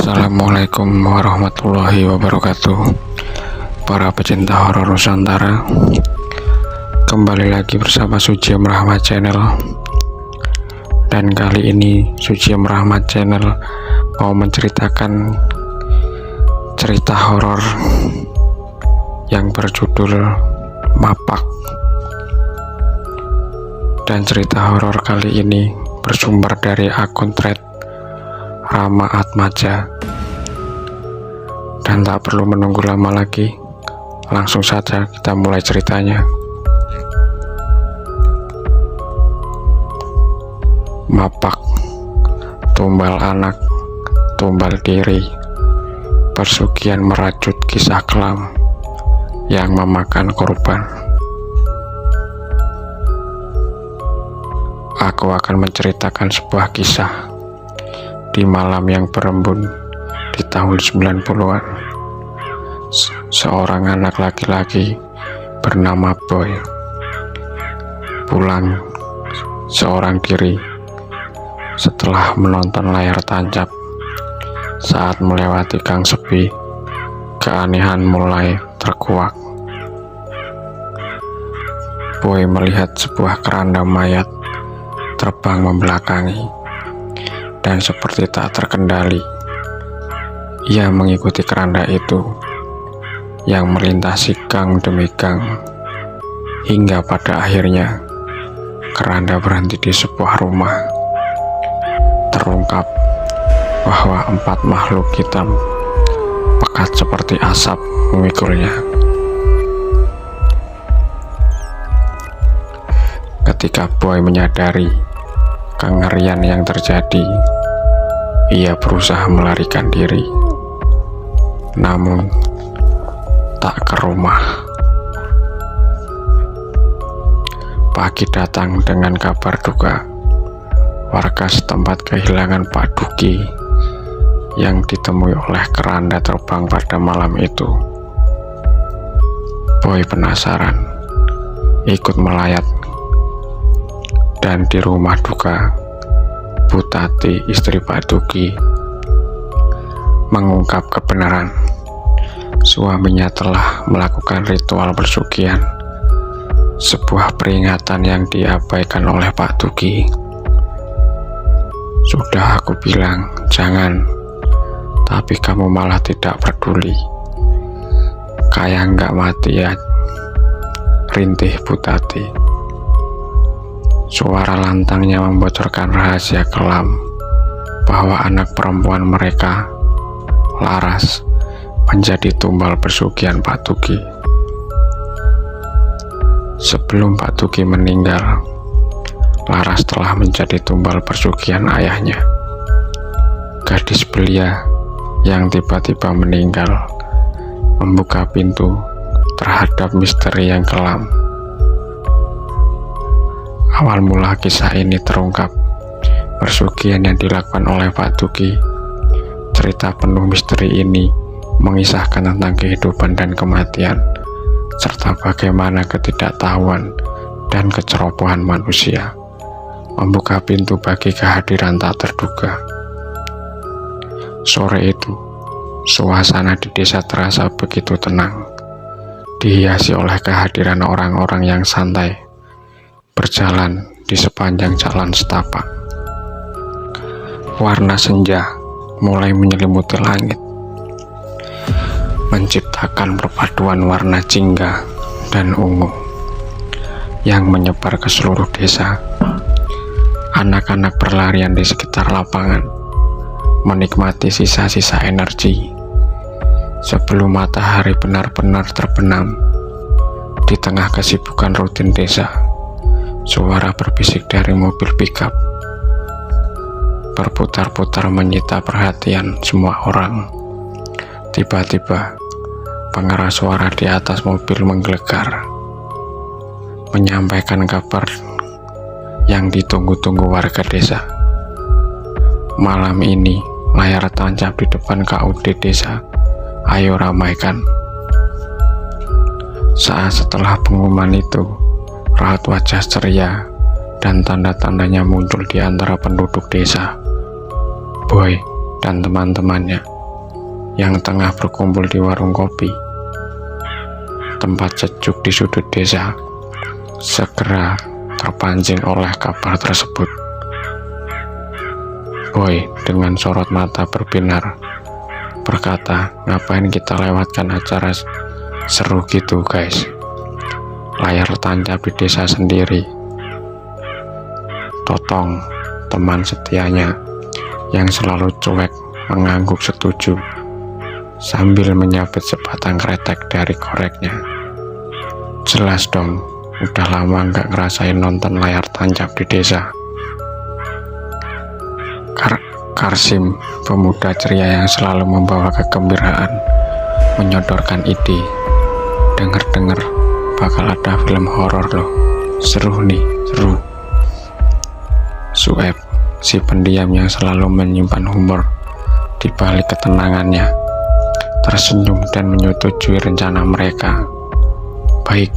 Assalamualaikum warahmatullahi wabarakatuh. Para pecinta horor Nusantara, kembali lagi bersama Suciem Rahmat Channel. Dan kali ini Suciem Rahmat Channel mau menceritakan cerita horor yang berjudul Mapak. Dan cerita horor kali ini bersumber dari akun thread Rama Atmaja. Dan tak perlu menunggu lama lagi, langsung saja kita mulai ceritanya. Mapak, tumbal anak, tumbal diri, persugihan merajut kisah kelam yang memakan korban. Aku akan menceritakan sebuah kisah di malam yang berembun di tahun 90-an. Seorang anak laki-laki bernama Boy pulang seorang diri setelah menonton layar tancap. Saat melewati gang sepi, keanehan mulai terkuak. Boy melihat sebuah keranda mayat terbang membelakangi, dan seperti tak terkendali, ia mengikuti keranda itu yang melintasi gang demi gang, hingga pada akhirnya keranda berhenti di sebuah rumah. Terungkap bahwa 4 makhluk hitam pekat seperti asap memikulnya. Ketika Boy menyadari kengerian yang terjadi, ia berusaha melarikan diri, namun tak ke rumah. Pagi datang dengan kabar duka. Warga setempat kehilangan Pak Duki yang ditemui oleh keranda terbang pada malam itu. Boy penasaran, ikut melayat, dan di rumah duka, Bu Tati, istri Pak Duki, mengungkap kebenaran. Suaminya telah melakukan ritual persugihan, sebuah peringatan yang diabaikan oleh Pak Duki. Sudah aku bilang jangan, tapi kamu malah tidak peduli. Kayak nggak mati ya, rintih Bu Tati. Suara lantangnya membocorkan rahasia kelam bahwa anak perempuan mereka, Laras, menjadi tumbal persugihan Pak Duki. Sebelum Pak Duki meninggal, Laras telah menjadi tumbal persugihan ayahnya, gadis belia yang tiba-tiba meninggal, membuka pintu terhadap misteri yang kelam. Awal mula kisah ini terungkap persugihan yang dilakukan oleh Pak Duki. Cerita penuh misteri ini mengisahkan tentang kehidupan dan kematian, serta bagaimana ketidaktahuan dan kecerobohan manusia membuka pintu bagi kehadiran tak terduga. Sore itu, suasana di desa terasa begitu tenang, dihiasi oleh kehadiran orang-orang yang santai berjalan di sepanjang jalan setapak. Warna senja mulai menyelimuti langit, menciptakan perpaduan warna jingga dan ungu yang menyebar ke seluruh desa. Anak-anak berlarian di sekitar lapangan, menikmati sisa-sisa energi sebelum matahari benar-benar terbenam. Di tengah kesibukan rutin desa, suara berbisik dari mobil pickup berputar-putar menyita perhatian semua orang. Tiba-tiba, pengeras suara di atas mobil menggelegar, menyampaikan kabar yang ditunggu-tunggu warga desa. Malam ini, layar tancap di depan KUD desa, ayo ramaikan. Saat setelah pengumuman itu, raut wajah ceria dan tanda-tandanya muncul di antara penduduk desa. Boy dan teman-temannya yang tengah berkumpul di warung kopi, tempat sejuk di sudut desa, segera terpancing oleh kabar tersebut. Boy dengan sorot mata berbinar berkata, "Ngapain kita lewatkan acara seru gitu guys? Layar tancap di desa sendiri." Totong, teman setianya yang selalu cuek, mengangguk setuju sambil menyabet sebatang kretek dari koreknya. "Jelas dong, udah lama nggak ngerasain nonton layar tancap di desa." Karsim, pemuda ceria yang selalu membawa kegembiraan, menyodorkan ide. "Dengar-dengar bakal ada film horor loh. Seru nih, seru." Sueb, si pendiam yang selalu menyimpan humor di balik ketenangannya, tersenyum dan menyetujui rencana mereka. "Baik,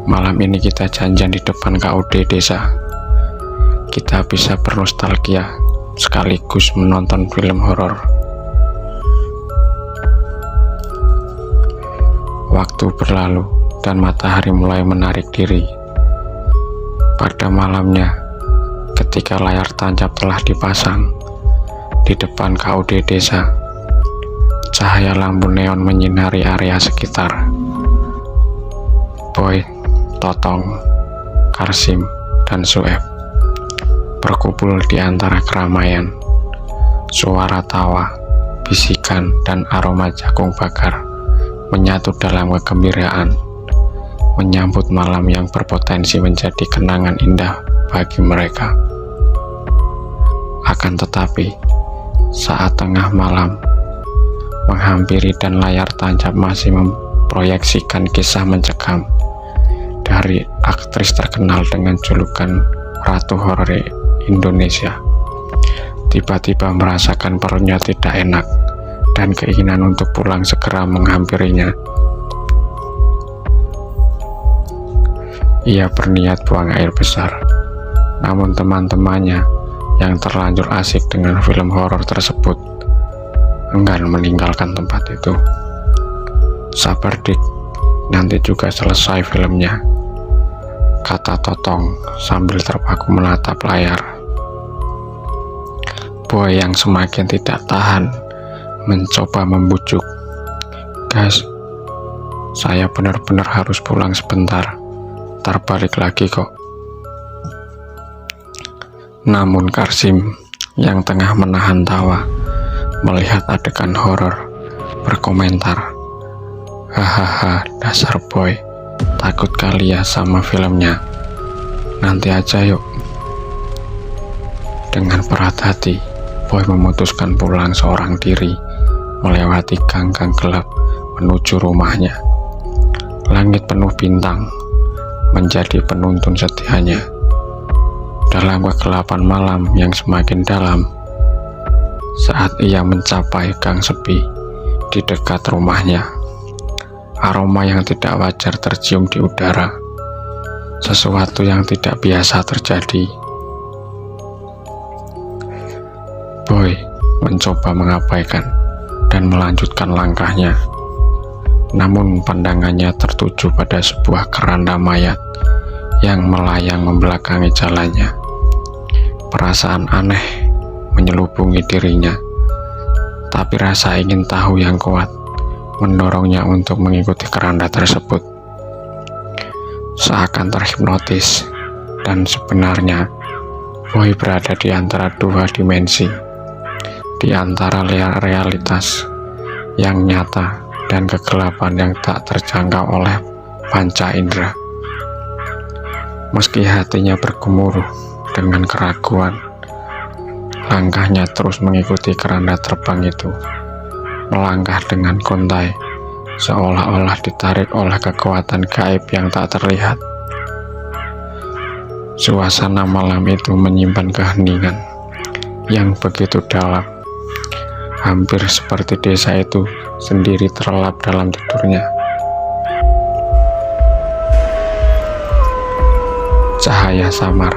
malam ini kita janjian di depan KUD desa. Kita bisa bernostalgia sekaligus menonton film horor." Waktu berlalu dan matahari mulai menarik diri. Pada malamnya, ketika layar tancap telah dipasang di depan KUD desa, cahaya lampu neon menyinari area sekitar. Boy, Totong, Karsim, dan Sueb berkumpul di antara keramaian. Suara tawa, bisikan, dan aroma jagung bakar menyatu dalam kegembiraan, menyambut malam yang berpotensi menjadi kenangan indah bagi mereka. Akan tetapi, saat tengah malam menghampiri dan layar tancap masih memproyeksikan kisah mencekam dari aktris terkenal dengan julukan Ratu Horor Indonesia, tiba-tiba merasakan perutnya tidak enak dan keinginan untuk pulang segera menghampirinya. Ia berniat buang air besar, namun teman-temannya yang terlanjur asik dengan film horor tersebut enggan meninggalkan tempat itu. "Sabar dik, nanti juga selesai filmnya," kata Totong sambil terpaku menatap layar. Boy yang semakin tidak tahan mencoba membujuk, "Guys, saya benar-benar harus pulang sebentar, ntar balik lagi kok." Namun Karsim yang tengah menahan tawa melihat adegan horor berkomentar, "Hahaha, dasar Boy, takut kali ya sama filmnya. Nanti aja yuk." Dengan berat hati, Boy memutuskan pulang seorang diri melewati gang-gang gelap menuju rumahnya. Langit penuh bintang menjadi penuntun setianya. Dalam kegelapan malam yang semakin dalam, saat ia mencapai gang sepi di dekat rumahnya, aroma yang tidak wajar tercium di udara. Sesuatu yang tidak biasa terjadi. Boy mencoba mengabaikan dan melanjutkan langkahnya. Namun pandangannya tertuju pada sebuah keranda mayat yang melayang membelakangi jalannya. Perasaan aneh menyelubungi dirinya, tapi rasa ingin tahu yang kuat mendorongnya untuk mengikuti keranda tersebut. Seakan terhipnotis, dan sebenarnya Boy berada di antara dua dimensi, di antara realitas yang nyata dan kegelapan yang tak terjangkau oleh panca indera. Meski hatinya bergemuruh dengan keraguan, langkahnya terus mengikuti keranda terbang itu, melangkah dengan kontai, seolah-olah ditarik oleh kekuatan gaib yang tak terlihat. Suasana malam itu menyimpan keheningan yang begitu dalam, hampir seperti desa itu sendiri terlelap dalam tidurnya. Cahaya samar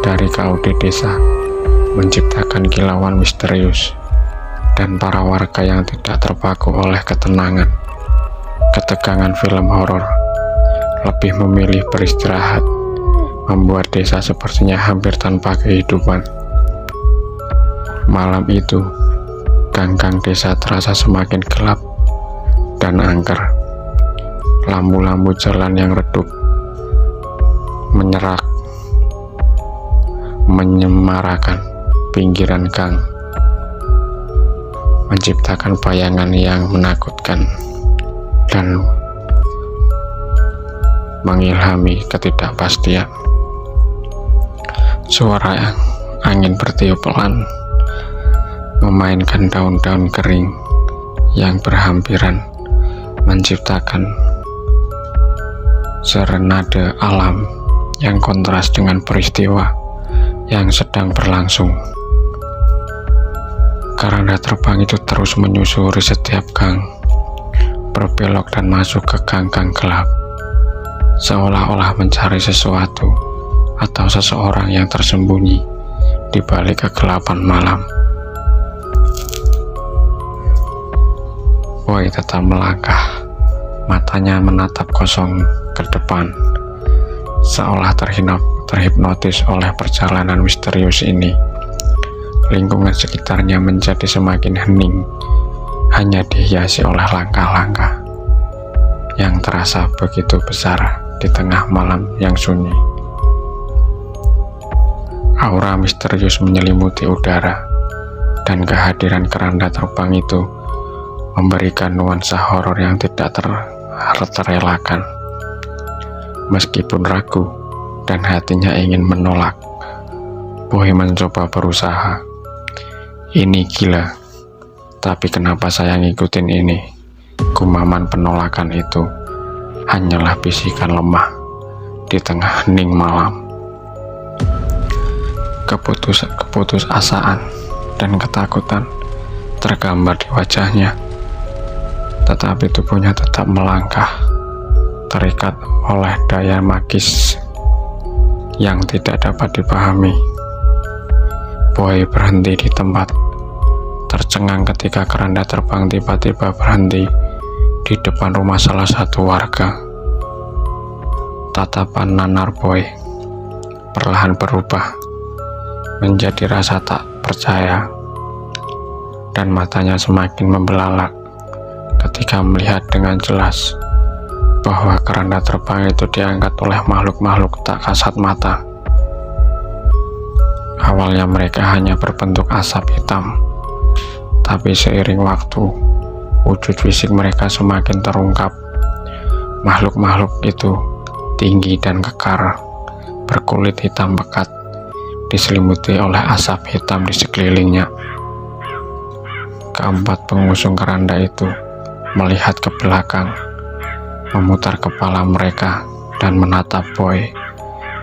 dari KUD desa menciptakan kilauan misterius dan para warga yang tidak terpaku oleh ketegangan film horor, lebih memilih beristirahat, membuat desa sepertinya hampir tanpa kehidupan. Malam itu, gang-gang desa terasa semakin gelap dan angker. Lampu-lampu jalan yang redup menyemarakan pinggiran gang, menciptakan bayangan yang menakutkan dan mengilhami ketidakpastian. Suara angin bertiup pelan memainkan daun-daun kering yang berhampiran, menciptakan serenade alam yang kontras dengan peristiwa yang sedang berlangsung. Keranda terbang itu terus menyusuri setiap gang, berbelok dan masuk ke gang-gang gelap, seolah-olah mencari sesuatu atau seseorang yang tersembunyi di balik kegelapan malam. Boy tetap melangkah, matanya menatap kosong ke depan, seolah terhipnotis oleh perjalanan misterius ini. Lingkungan sekitarnya menjadi semakin hening, hanya dihiasi oleh langkah-langkah yang terasa begitu besar di tengah malam yang sunyi. Aura misterius menyelimuti udara, dan kehadiran keranda terbang itu memberikan nuansa horor yang tidak terelakkan. Meskipun ragu dan hatinya ingin menolak, Boy mencoba berusaha. Ini gila, tapi kenapa saya ngikutin ini? Gumaman penolakan itu hanyalah bisikan lemah di tengah hening malam. Keputusasaan dan ketakutan tergambar di wajahnya, tetapi tubuhnya tetap melangkah, terikat oleh daya magis yang tidak dapat dipahami. Boy berhenti di tempat, tercengang ketika keranda terbang tiba-tiba berhenti di depan rumah salah satu warga. Tatapan nanar Boy perlahan berubah menjadi rasa tak percaya, dan matanya semakin membelalak ketika melihat dengan jelas bahwa keranda terbang itu diangkat oleh makhluk-makhluk tak kasat mata. Awalnya mereka hanya berbentuk asap hitam, tapi seiring waktu, wujud fisik mereka semakin terungkap. Makhluk-makhluk itu tinggi dan kekar, berkulit hitam pekat, diselimuti oleh asap hitam di sekelilingnya. Keempat pengusung keranda itu melihat ke belakang, memutar kepala mereka dan menatap Boy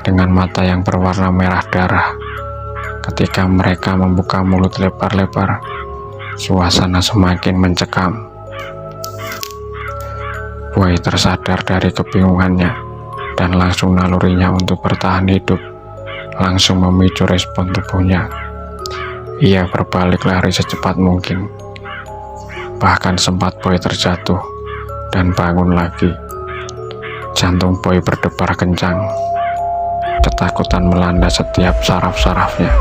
dengan mata yang berwarna merah darah. Ketika mereka membuka mulut lebar-lebar, suasana semakin mencekam. Boy tersadar dari kebingungannya, dan langsung nalurinya untuk bertahan hidup langsung memicu respon tubuhnya. Ia berbalik lari secepat mungkin. Bahkan sempat Boy terjatuh dan bangun lagi. Jantung Boy berdebar kencang. Ketakutan melanda setiap saraf-sarafnya.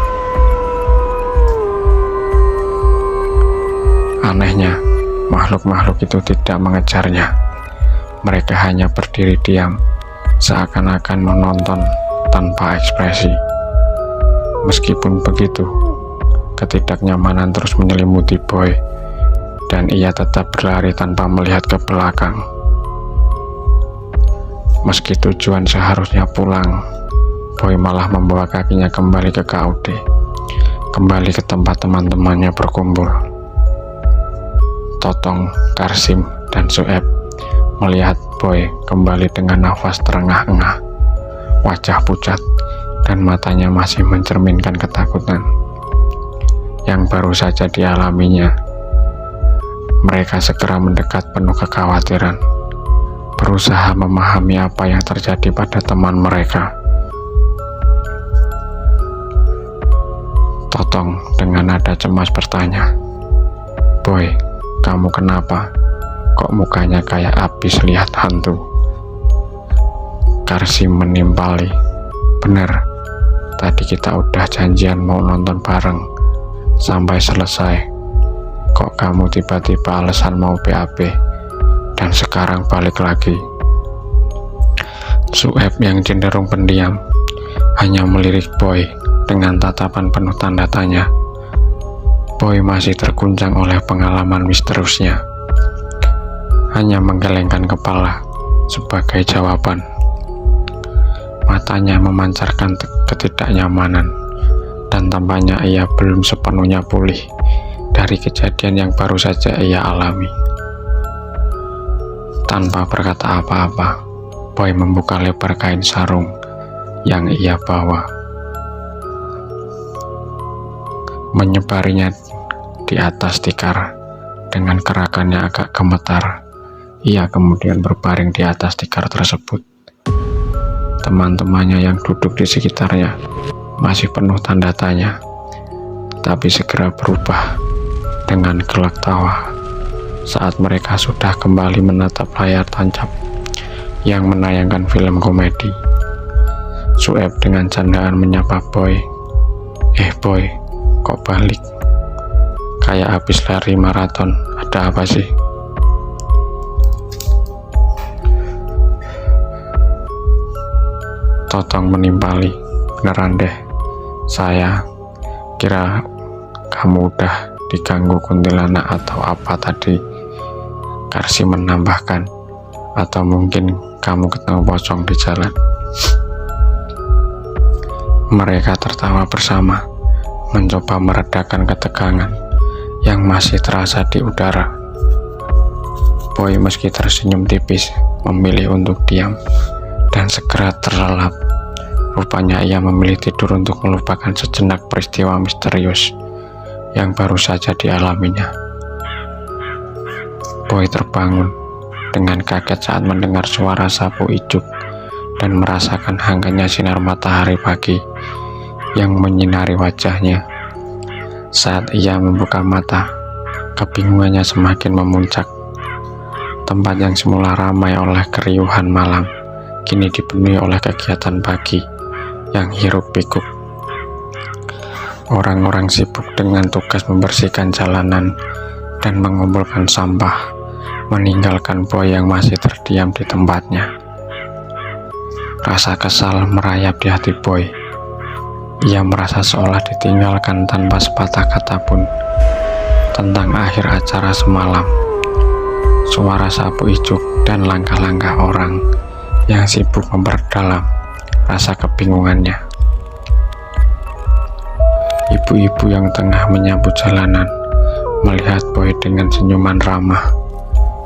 Anehnya, makhluk-makhluk itu tidak mengejarnya. Mereka hanya berdiri diam, seakan-akan menonton tanpa ekspresi. Meskipun begitu, ketidaknyamanan terus menyelimuti Boy, dan ia tetap berlari tanpa melihat ke belakang. Meski tujuan seharusnya pulang, Boy malah membawa kakinya kembali ke KUD, kembali ke tempat teman-temannya berkumpul. Totong, Karsim, dan Sueb melihat Boy kembali dengan nafas terengah-engah, wajah pucat, dan matanya masih mencerminkan ketakutan yang baru saja dialaminya. Mereka segera mendekat penuh kekhawatiran, berusaha memahami apa yang terjadi pada teman mereka. Totong dengan nada cemas bertanya, Boy, kamu kenapa? Kok mukanya kayak habis lihat hantu? Karsi menimpali. Bener, tadi kita udah janjian mau nonton bareng sampai selesai. Kok kamu tiba-tiba alasan mau BAB dan sekarang balik lagi? Sueb yang cenderung pendiam hanya melirik Boy dengan tatapan penuh tanda tanya. Boy masih terguncang oleh pengalaman misteriusnya, hanya menggelengkan kepala sebagai jawaban. Matanya memancarkan ketidaknyamanan, dan tampaknya ia belum sepenuhnya pulih dari kejadian yang baru saja ia alami. Tanpa berkata apa-apa, Boy membuka lebar kain sarung yang ia bawa, menyebarinya di atas tikar dengan gerakannya agak gemetar. Ia kemudian berbaring di atas tikar tersebut. Teman-temannya yang duduk di sekitarnya masih penuh tanda tanya, tapi segera berubah dengan gelak tawa saat mereka sudah kembali menatap layar tancap yang menayangkan film komedi. Sueb dengan candaan menyapa Boy. Boy, kok balik? Kayak habis lari maraton, ada apa sih? Totong menimpali. Beneran deh, saya kira kamu udah diganggu kuntilanak atau apa tadi. Karsi menambahkan, atau mungkin kamu ketemu pocong di jalan. Mereka tertawa bersama, mencoba meredakan ketegangan yang masih terasa di udara. Boy meski tersenyum tipis memilih untuk diam dan segera terlelap. Rupanya ia memilih tidur untuk melupakan sejenak peristiwa misterius yang baru saja dialaminya. Boy terbangun dengan kaget saat mendengar suara sapu ijuk dan merasakan hangatnya sinar matahari pagi yang menyinari wajahnya. Saat ia membuka mata, kebingungannya semakin memuncak. Tempat yang semula ramai oleh keriuhan malam kini dipenuhi oleh kegiatan pagi yang hiruk-pikuk. Orang-orang sibuk dengan tugas membersihkan jalanan dan mengumpulkan sampah, meninggalkan Boy yang masih terdiam di tempatnya. Rasa kesal merayap di hati Boy. Ia merasa seolah ditinggalkan tanpa sepatah kata pun tentang akhir acara semalam. Suara sapu ijuk dan langkah-langkah orang yang sibuk memperdalam rasa kebingungannya. Ibu-ibu yang tengah menyapu jalanan melihat Boy dengan senyuman ramah.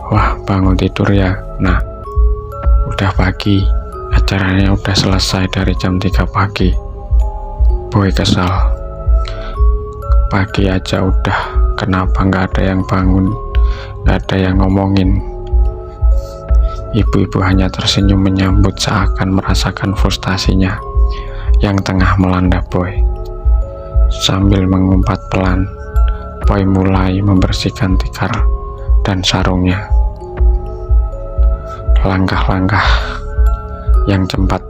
Wah, bangun tidur ya, nah. Udah pagi, acaranya udah selesai dari jam 3 pagi. Boy kesal. Pagi aja udah, kenapa nggak ada yang bangun, nggak ada yang ngomongin. Ibu-ibu hanya tersenyum menyambut seakan merasakan frustasinya yang tengah melanda Boy. Sambil mengumpat pelan, Boy mulai membersihkan tikar dan sarungnya. Langkah-langkah yang cepat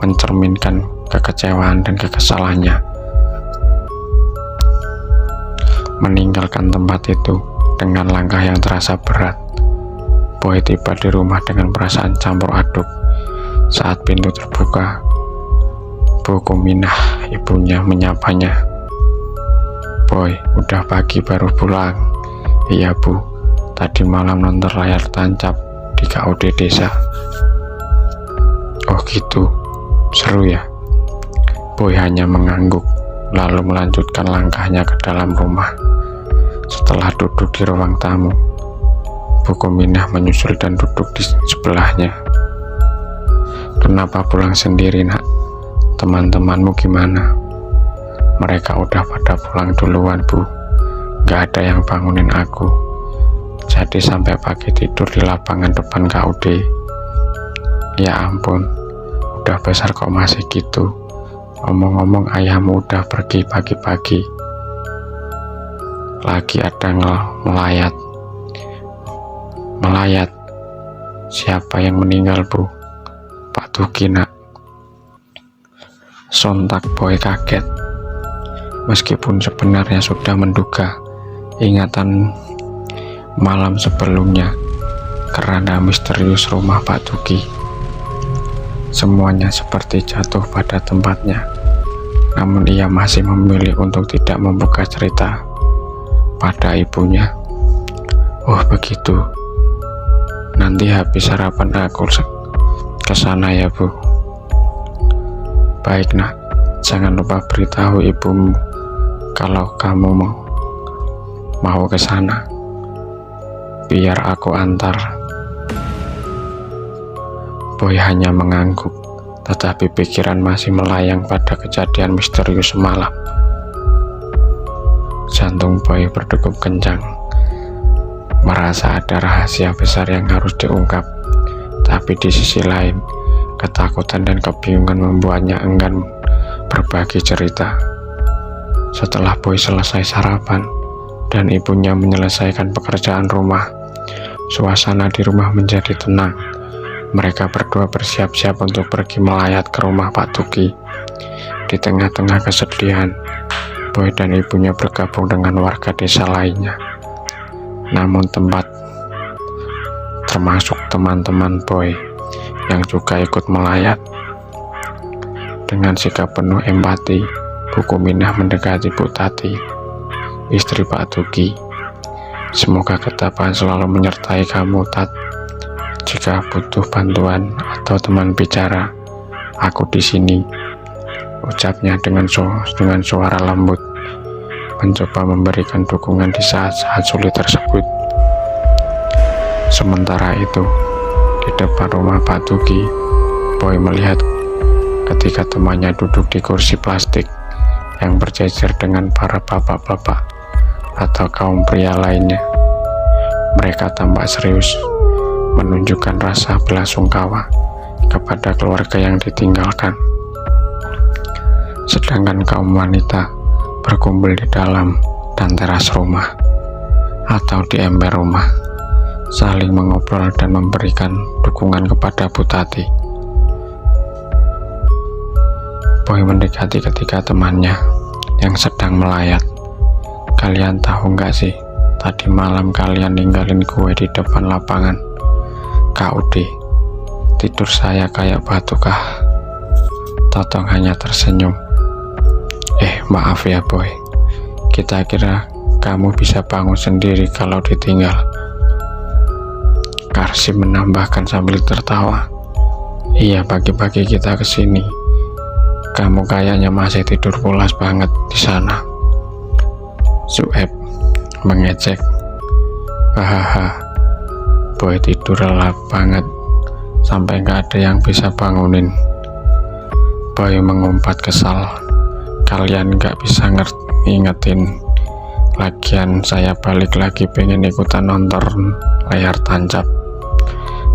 mencerminkan kekecewaan dan kekesalannya. Meninggalkan tempat itu dengan langkah yang terasa berat, Boy tiba di rumah dengan perasaan campur aduk saat pintu terbuka. Bu Kuminah, ibunya, menyapanya. Boy, udah pagi baru pulang? Iya bu, tadi malam nonton layar tancap di KUD desa. Oh gitu, seru ya? Boy hanya mengangguk, lalu melanjutkan langkahnya ke dalam rumah. Setelah duduk di ruang tamu, Bu Kuminah menyusul dan duduk di sebelahnya. Kenapa pulang sendiri nak? Teman-temanmu gimana? Mereka udah pada pulang duluan bu, gak ada yang bangunin aku. Jadi sampai pagi tidur di lapangan depan KUD. Ya ampun, udah besar kok masih gitu. Ngomong-ngomong ayahmu udah pergi pagi-pagi. lagi ada melayat. Melayat? Siapa yang meninggal, Bu? Pak Tuki, nak. Sontak Boy kaget. Meskipun sebenarnya sudah menduga ingatan malam sebelumnya karena misterius rumah Pak Tuki. Semuanya seperti jatuh pada tempatnya. Namun ia masih memilih untuk tidak membuka cerita pada ibunya. Oh begitu. Nanti habis sarapan aku ke sana ya, Bu. Baik, nak. Jangan lupa beritahu ibumu kalau kamu mau ke sana. Biar aku antar. Boy hanya mengangguk, tetapi pikiran masih melayang pada kejadian misterius semalam. Jantung Boy berdegup kencang, merasa ada rahasia besar yang harus diungkap. Tapi di sisi lain, ketakutan dan kebingungan membuatnya enggan berbagi cerita. Setelah Boy selesai sarapan dan ibunya menyelesaikan pekerjaan rumah, suasana di rumah menjadi tenang. Mereka berdua bersiap-siap untuk pergi melayat ke rumah Pak Tuki. Di tengah-tengah kesedihan, Boy dan ibunya bergabung dengan warga desa lainnya. Namun termasuk teman-teman Boy yang juga ikut melayat. Dengan sikap penuh empati, Bu Kuminah mendekati Bu Tati, istri Pak Tuki. Semoga ketabahan selalu menyertai kamu, Tat. Jika butuh bantuan atau teman bicara, aku di sini, ucapnya dengan suara lembut, mencoba memberikan dukungan di saat-saat sulit tersebut. Sementara itu, di depan rumah Pak Tuki, Boy melihat ketika temannya duduk di kursi plastik yang berjejer dengan para bapak-bapak atau kaum pria lainnya. Mereka tampak serius, menunjukkan rasa belasungkawa kepada keluarga yang ditinggalkan. Sedangkan kaum wanita berkumpul di dalam dan teras rumah atau di ember rumah, saling mengobrol dan memberikan dukungan kepada Bu Tati. Boy mendekati ketika temannya yang sedang melayat. Kalian tahu nggak sih, tadi malam kalian ninggalin gue di depan lapangan KUD. Tidur saya kayak batu kah? Totong hanya tersenyum. Maaf ya Boy, kita kira kamu bisa bangun sendiri kalau ditinggal. Karsim menambahkan sambil tertawa. Iya, pagi-pagi kita kesini. Kamu kayaknya masih tidur pulas banget di sana. Sueb mengejek. Hahaha. Boy tidur lelap banget sampai gak ada yang bisa bangunin. Boy mengumpat kesal. Kalian gak bisa ngingetin. Lagian saya balik lagi pengen ikutan nonton layar tancap,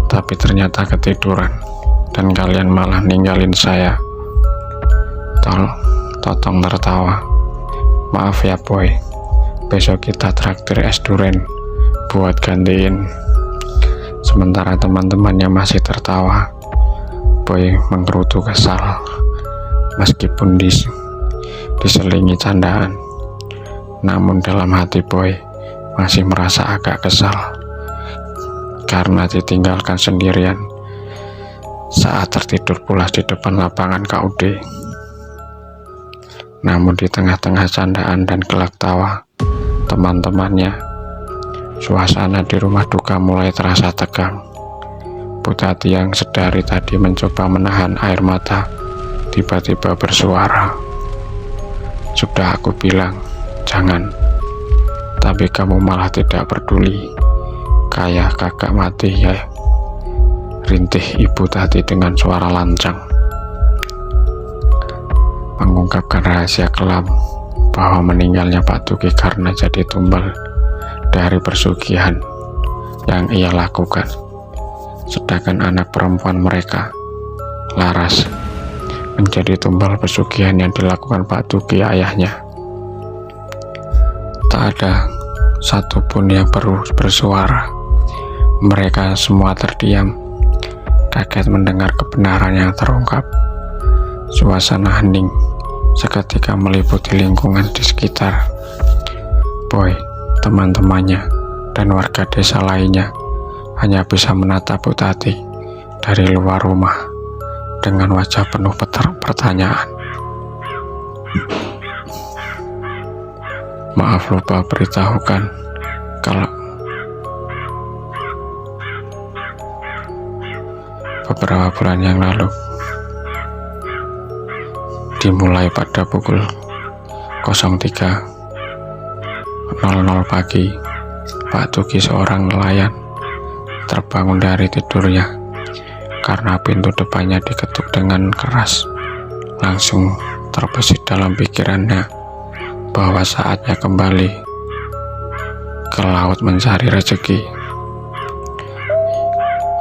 tapi ternyata ketiduran dan kalian malah ninggalin saya. Totong tertawa. Maaf ya Boy, besok kita traktir es duren buat gantiin. Sementara teman-temannya masih tertawa, Boy menggerutu kesal. Meskipun diselingi candaan, namun dalam hati Boy masih merasa agak kesal karena ditinggalkan sendirian saat tertidur pulas di depan lapangan KUD. Namun di tengah-tengah candaan dan gelak tawa teman-temannya, suasana di rumah duka mulai terasa tegang. Bu Tati yang sedari tadi mencoba menahan air mata tiba-tiba bersuara. Sudah aku bilang jangan, tapi kamu malah tidak peduli. Kayak kakak mati ya, rintih Ibu Tati dengan suara lancang, mengungkapkan rahasia kelam bahwa meninggalnya Pak Tuki karena jadi tumbal dari persugihan yang ia lakukan. Sedangkan anak perempuan mereka, Laras, menjadi tumbal pesugihan yang dilakukan Pak Tuki ayahnya. Tak ada satupun yang bersuara. Mereka semua terdiam, kaget mendengar kebenaran yang terungkap. Suasana hening seketika meliputi lingkungan di sekitar. Boy, teman-temannya, dan warga desa lainnya hanya bisa menatap Putati dari luar rumah dengan wajah penuh pertanyaan. Maaf, lupa beritahukan kalau beberapa bulan yang lalu, dimulai pada pukul 03.00 pagi, Pak Tuki, seorang nelayan, terbangun dari tidurnya karena pintu depannya diketuk dengan keras. Langsung terbesit dalam pikirannya bahwa saatnya kembali ke laut mencari rezeki.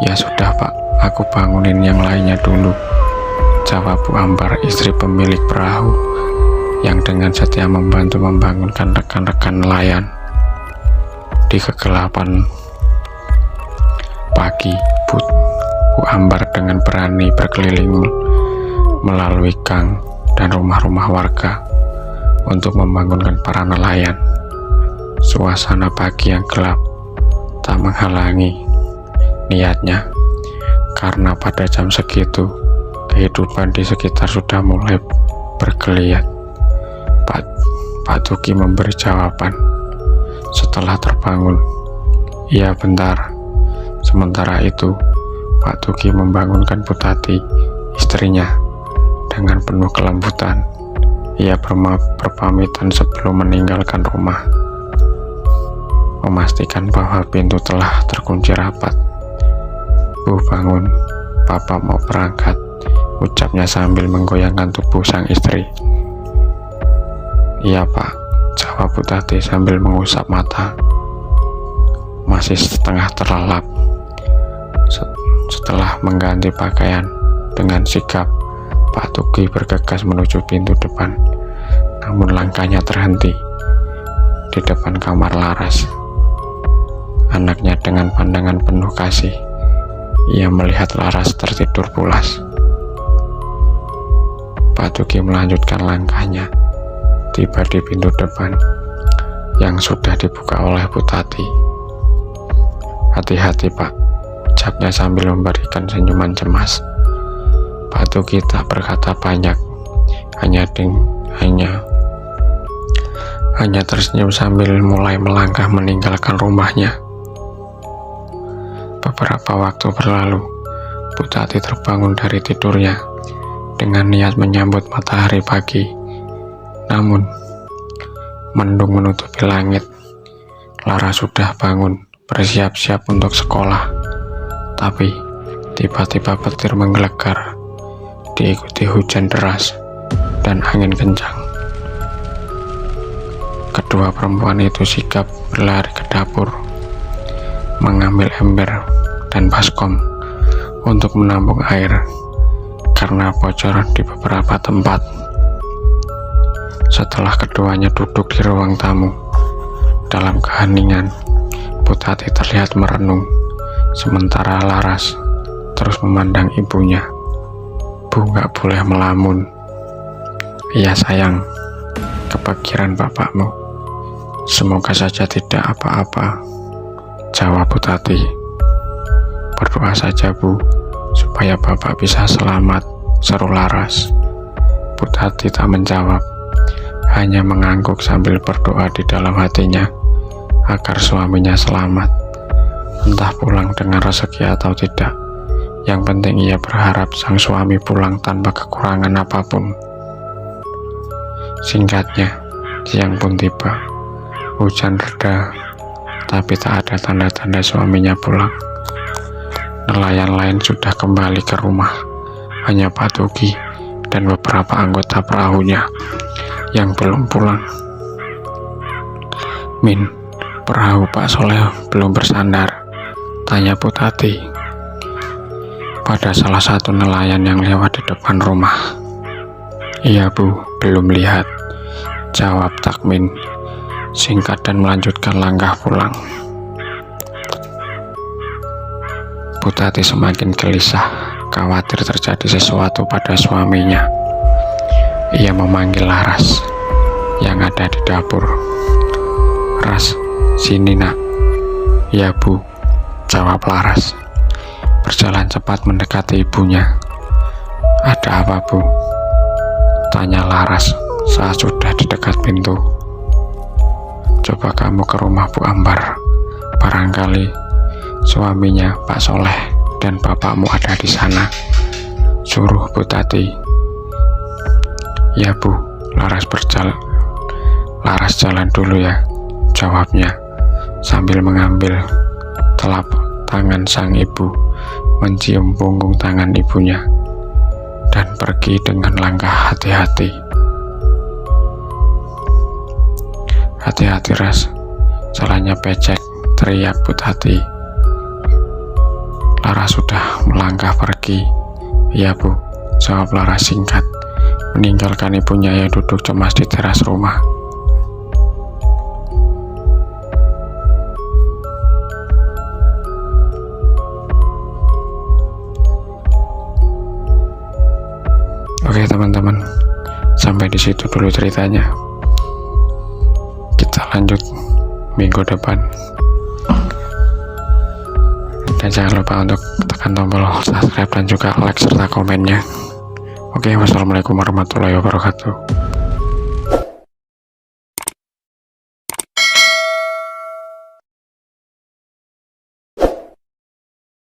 Ya sudah Pak, aku bangunin yang lainnya dulu, jawab Bu Ambar, istri pemilik perahu yang dengan setia membantu membangunkan rekan-rekan nelayan. Di kegelapan pagi, Bu Ambar dengan berani berkeliling melalui gang dan rumah-rumah warga untuk membangunkan para nelayan. Suasana pagi yang gelap tak menghalangi niatnya, karena pada jam segitu kehidupan di sekitar sudah mulai bergeliat. Pak Tuki memberi jawaban setelah terbangun. Iya, bentar. Sementara itu Pak Tuki membangunkan Putati, istrinya, dengan penuh kelembutan. Ia berpamitan sebelum meninggalkan rumah, memastikan bahwa pintu telah terkunci rapat. Bu, bangun, Papa mau berangkat, ucapnya sambil menggoyangkan tubuh sang istri. Iya Pak, jawab Putati sambil mengusap mata, masih setengah terlelap. Setelah mengganti pakaian dengan sigap, Pak Tuki bergegas menuju pintu depan, namun langkahnya terhenti di depan kamar Laras, anaknya. Dengan pandangan penuh kasih, ia melihat Laras tertidur pulas. Pak Tuki melanjutkan langkahnya, tiba di pintu depan yang sudah dibuka oleh Putati. Hati-hati Pak, ucapnya sambil memberikan senyuman cemas. Pak Tuki tak berkata banyak, hanya tersenyum sambil mulai melangkah meninggalkan rumahnya. Beberapa waktu berlalu, Putati terbangun dari tidurnya dengan niat menyambut matahari pagi. Namun, mendung menutupi langit. Lara sudah bangun, bersiap-siap untuk sekolah. Tapi, tiba-tiba petir menggelegar, diikuti hujan deras dan angin kencang. Kedua perempuan itu sigap berlari ke dapur, mengambil ember dan baskom untuk menampung air karena bocor di beberapa tempat. Setelah keduanya duduk di ruang tamu, dalam keheningan, Putati terlihat merenung, sementara Laras terus memandang ibunya. Bu, gak boleh melamun. Iya sayang, kepikiran bapakmu. Semoga saja tidak apa-apa, jawab Putati. Berdoa saja Bu, supaya bapak bisa selamat, seru Laras. Putati tak menjawab, hanya mengangguk sambil berdoa di dalam hatinya agar suaminya selamat, entah pulang dengan rezeki atau tidak. Yang penting ia berharap sang suami pulang tanpa kekurangan apapun. Singkatnya, siang pun tiba. Hujan reda, tapi tak ada tanda-tanda suaminya pulang. Nelayan lain sudah kembali ke rumah, hanya Pak Tuki dan beberapa anggota perahunya yang belum pulang. Min, perahu Pak Soleh belum bersandar, tanya Putati pada salah satu nelayan yang lewat di depan rumah. Iya Bu, belum lihat, jawab Takmin. singkat dan melanjutkan langkah pulang. Bu Tati semakin gelisah, khawatir terjadi sesuatu pada suaminya. Ia memanggil Laras yang ada di dapur. "Ras, sini nak." "Ya Bu," jawab Laras. Berjalan cepat mendekati ibunya. "Ada apa Bu?" tanya Laras saat sudah di dekat pintu. "Coba kamu ke rumah Bu Ambar. Barangkali suaminya Pak Soleh dan bapakmu ada di sana," suruh Bu Tati. "Ya Bu," Laras jalan dulu ya," jawabnya sambil mengambil telapak tangan sang ibu, mencium punggung tangan ibunya, dan pergi dengan langkah hati-hati. "Hati-hati Ras, jalannya becek," teriak Bu Tati. Laras sudah melangkah pergi. "Ya Bu," jawab Laras singkat, meninggalkan ibunya yang duduk cemas di teras rumah. Oke teman-teman, sampai di situ dulu ceritanya. Kita lanjut minggu depan. Dan jangan lupa untuk tekan tombol subscribe dan juga like serta komennya. Oke, wassalamualaikum warahmatullahi wabarakatuh.